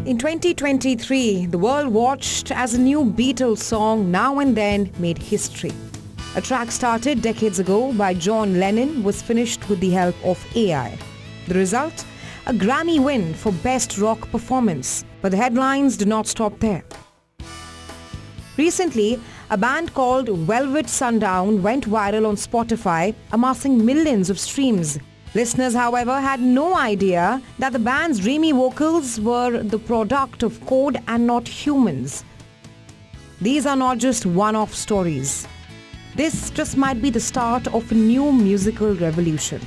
In 2023, the world watched as a new Beatles song Now and Then made history. A track started decades ago by John Lennon was finished with the help of AI. The result? A Grammy win for Best Rock Performance. But the headlines do not stop there. Recently, a band called Velvet Sundown went viral on Spotify, amassing millions of streams. Listeners, however, had no idea that the band's dreamy vocals were the product of code and not humans. These are not just one-off stories. This just might be the start of a new musical revolution.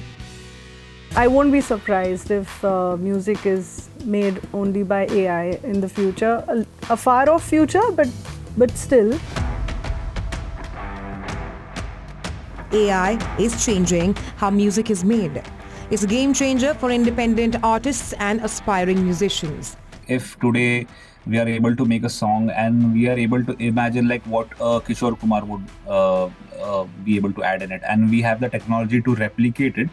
I won't be surprised if music is made only by AI in the future. A far-off future, but still. AI is changing how music is made. It's a game changer for independent artists and aspiring musicians. If today we are able to make a song and we are able to imagine like what Kishore Kumar would be able to add in it, and we have the technology to replicate it,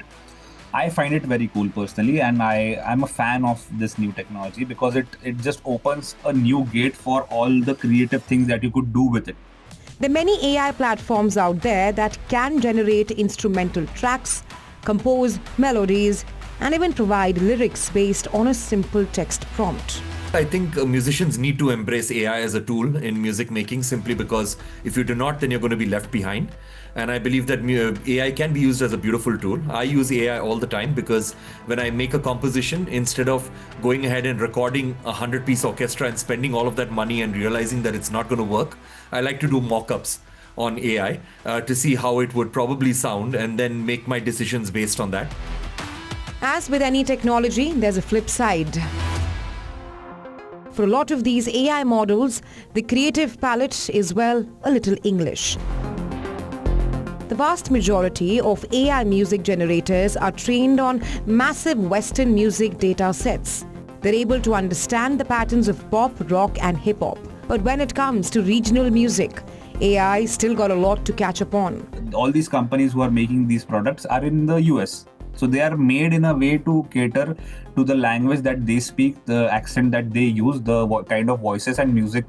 I find it very cool personally, and I'm a fan of this new technology because it just opens a new gate for all the creative things that you could do with it. There are many AI platforms out there that can generate instrumental tracks, compose melodies, and even provide lyrics based on a simple text prompt. I think musicians need to embrace AI as a tool in music making simply because if you do not, then you're going to be left behind. And I believe that AI can be used as a beautiful tool. I use AI all the time because when I make a composition, instead of going ahead and recording a 100-piece orchestra and spending all of that money and realizing that it's not going to work, I like to do mock-ups on AI to see how it would probably sound and then make my decisions based on that. As with any technology, there's a flip side. For a lot of these AI models, the Creative Pallet is, well, a little English. The vast majority of AI music generators are trained on massive Western music data sets. They're able to understand the patterns of pop, rock and hip-hop. But when it comes to regional music, AI still got a lot to catch up on. All these companies who are making these products are in the US. So they are made in a way to cater to the language that they speak, the accent that they use, the kind of voices and music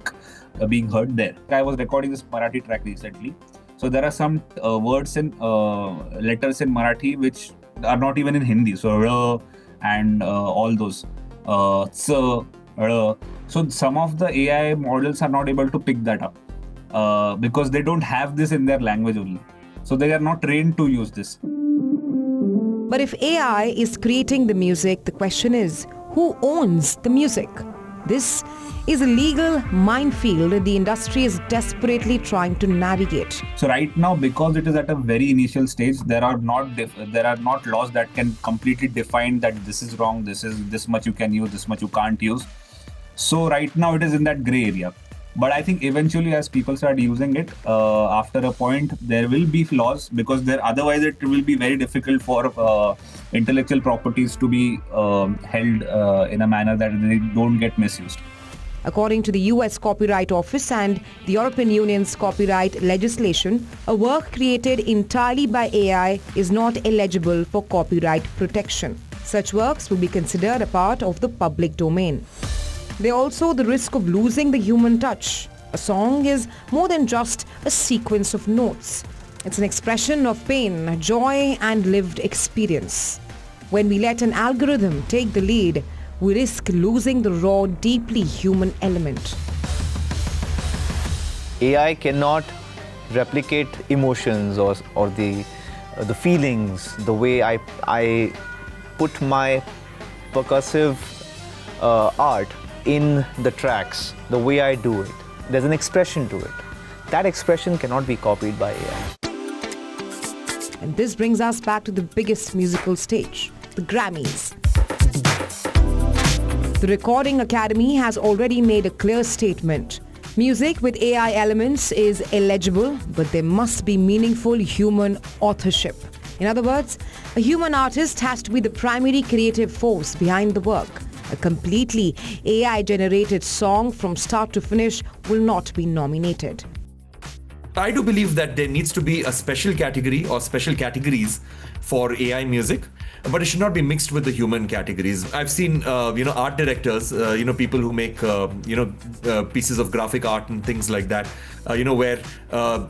being heard there. I was recording this Marathi track recently. So there are some words and letters in Marathi which are not even in Hindi. So R and all those. So some of the AI models are not able to pick that up because they don't have this in their language only. So they are not trained to use this. But if AI is creating the music, the question is, who owns the music? This is a legal minefield the industry is desperately trying to navigate. So right now, because it is at a very initial stage, there are not laws that can completely define that this is wrong, this much you can use, this much you can't use. So right now it is in that gray area. But I think eventually as people start using it, after a point, there will be flaws because otherwise it will be very difficult for intellectual properties to be held in a manner that they don't get misused. According to the US Copyright Office and the European Union's copyright legislation, a work created entirely by AI is not eligible for copyright protection. Such works will be considered a part of the public domain. There are also the risk of losing the human touch. A song is more than just a sequence of notes. It's an expression of pain, joy, and lived experience. When we let an algorithm take the lead, we risk losing the raw, deeply human element. AI cannot replicate emotions or the feelings, the way I put my percussive art in the tracks, the way I do it. There's an expression to it. That expression cannot be copied by AI. And this brings us back to the biggest musical stage, the Grammys. The Recording Academy has already made a clear statement. Music with AI elements is illegible, but there must be meaningful human authorship. In other words, a human artist has to be the primary creative force behind the work. A completely AI-generated song from start to finish will not be nominated. I do believe that there needs to be a special category or special categories for AI music but it should not be mixed with the human categories. I've seen, art directors, people who make, pieces of graphic art and things like that, where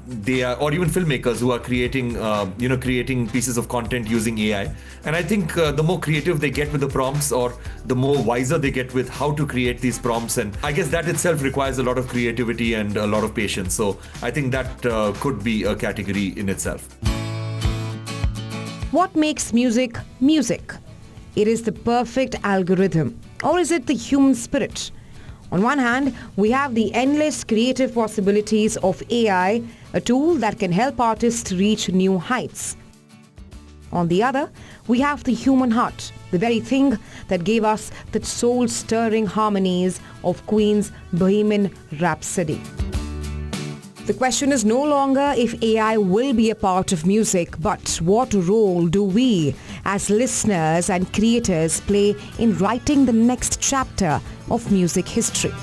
they are, or even filmmakers who are creating pieces of content using AI. And I think the more creative they get with the prompts, or the more wiser they get with how to create these prompts, and I guess that itself requires a lot of creativity and a lot of patience. So I think that could be a category in itself. What makes music music? It is the perfect algorithm, or is it the human spirit? On one hand, we have the endless creative possibilities of AI, a tool that can help artists reach new heights. On the other, we have the human heart, the very thing that gave us the soul-stirring harmonies of Queen's Bohemian Rhapsody. The question is no longer if AI will be a part of music, but what role do we as listeners and creators play in writing the next chapter of music history?